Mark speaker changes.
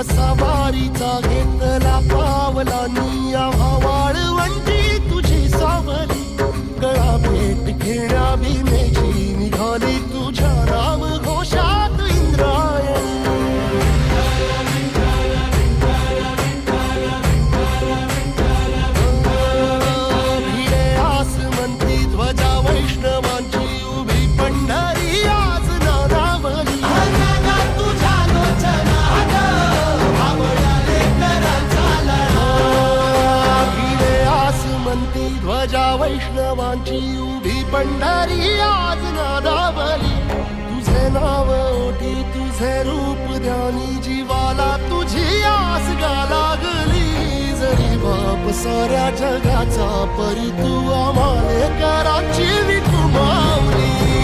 Speaker 1: सवारीचा घेतला पावलांनी आम्हा वाळवंटी तुझी सावली गळा भेट घेण्या भीमेची निघाली तुझ्या नाम घोषात इंद्रायणी भिडे आसमंती ध्वजा वैष्णवांची उभी पंढरी आज नादावली ध्वजा वैष्णवांची उभी पंढरी आज नादावली तुझे नाव ओठी तुझे रूप ध्यानी जीवाला तुझी आस गा लागली जरी बाप साऱ्या जगाचा परी तू आम्हाले कराची विठू माऊली